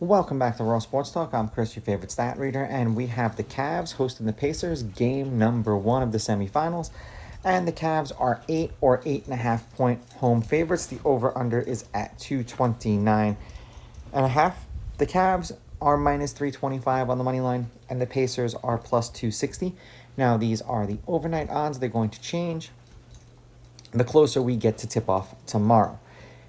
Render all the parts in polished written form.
Welcome back to Raw Sports Talk. I'm Chris, your favorite stat reader, and we have the Cavs hosting the Pacers, game number 1 of the semifinals. And the Cavs are 8 or 8.5 point home favorites. The over-under is at 229.5. The Cavs are minus 325 on the money line, and the Pacers are plus 260. Now, these are the overnight odds. They're going to change the closer we get to tip-off tomorrow.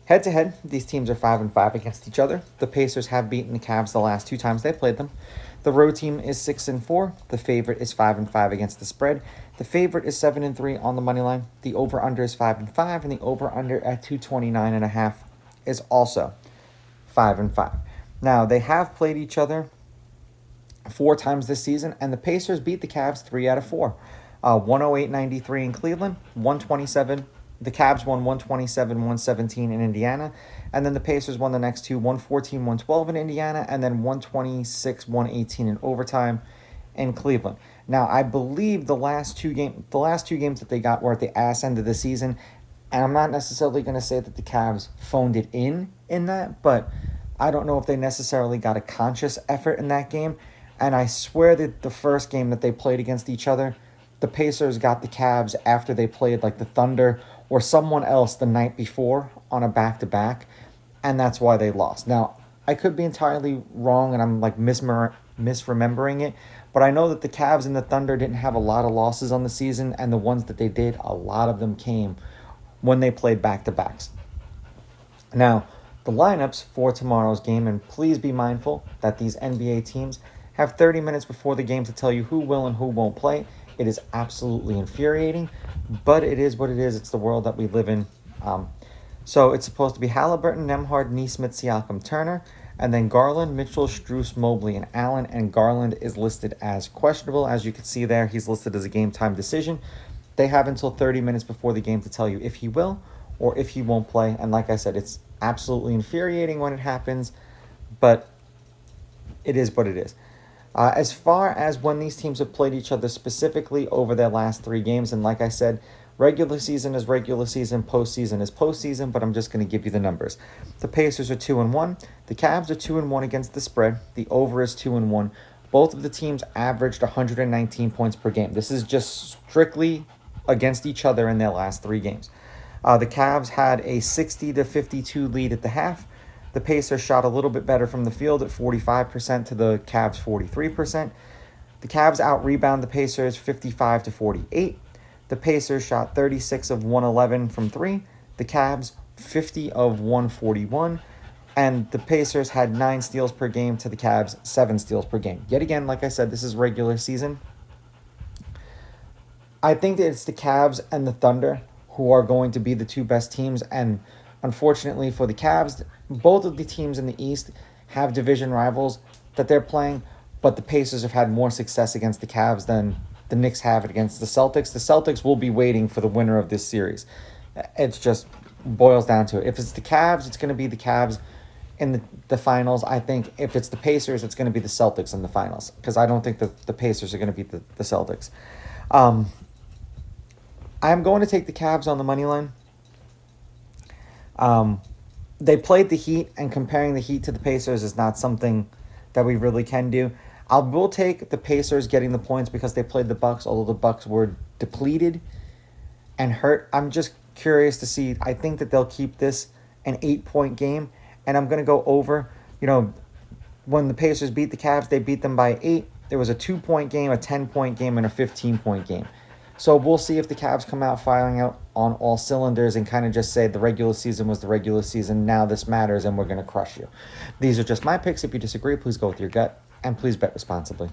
Head-to-head, these teams are 5-5 against each other. The Pacers have beaten the Cavs the last 2 times they played them. The road team is 6-4. The favorite is 5-5 against the spread. The favorite is 7-3 on the money line. The over-under is 5-5, and the over-under at 229.5 is also 5-5. Now, they have played each other 4 times this season, and the Pacers beat the Cavs 3 out of 4. 108-93 in Cleveland, 127. The Cavs won 127-117 in Indiana, and then the Pacers won the next 2, 114-112 in Indiana, and then 126-118 in overtime in Cleveland. Now, I believe the last two games that they got were at the ass end of the season, and I'm not necessarily going to say that the Cavs phoned it in that, but I don't know if they necessarily got a conscious effort in that game. And I swear that the first game that they played against each other, the Pacers got the Cavs after they played like the Thunder or someone else the night before on a back-to-back, and that's why they lost. Now, I could be entirely wrong, and I'm like misremembering it, but I know that the Cavs and the Thunder didn't have a lot of losses on the season, and the ones that they did, a lot of them came when they played back-to-backs. Now, the lineups for tomorrow's game, and please be mindful that these NBA teams have 30 minutes before the game to tell you who will and who won't play. It is absolutely infuriating, but it is what it is. It's the world that we live in. So it's supposed to be Halliburton, Nembhard, Nesmith, Siakam, Turner, and then Garland, Mitchell, Strus, Mobley, and Allen. And Garland is listed as questionable. As you can see there, he's listed as a game-time decision. They have until 30 minutes before the game to tell you if he will or if he won't play. And like I said, it's absolutely infuriating when it happens, but it is what it is. As far as when these teams have played each other specifically over their last 3 games, and like I said, regular season is regular season, postseason is postseason, but I'm just going to give you the numbers. The Pacers are 2-1. The Cavs are 2-1 against the spread. The over is 2-1. Both of the teams averaged 119 points per game. This is just strictly against each other in their last 3 games. The Cavs had a 60-52 lead at the half. The Pacers shot a little bit better from the field at 45% to the Cavs' 43%. The Cavs out-rebound the Pacers 55-48. The Pacers shot 36 of 111 from 3. The Cavs 50 of 141. And the Pacers had 9 steals per game to the Cavs 7 steals per game. Yet again, like I said, this is regular season. I think that it's the Cavs and the Thunder who are going to be the 2 best teams, and unfortunately for the Cavs, both of the teams in the East have division rivals that they're playing, but the Pacers have had more success against the Cavs than the Knicks have against the Celtics. The Celtics will be waiting for the winner of this series. It just boils down to it. If it's the Cavs, it's going to be the Cavs in the finals. I think if it's the Pacers, it's going to be the Celtics in the finals, because I don't think that the Pacers are going to beat the Celtics. I'm going to take the Cavs on the money line. They played the Heat, and comparing the Heat to the Pacers is not something that we really can do. I will take the Pacers getting the points because they played the Bucks, although the Bucks were depleted and hurt. I'm just curious to see. I think that they'll keep this an 8-point game, and I'm going to go over. When the Pacers beat the Cavs, they beat them by 8. There was a 2-point game, a 10-point game, and a 15-point game. So we'll see if the Cavs come out firing out on all cylinders and kind of just say the regular season was the regular season. Now this matters, and we're going to crush you. These are just my picks. If you disagree, please go with your gut, and please bet responsibly.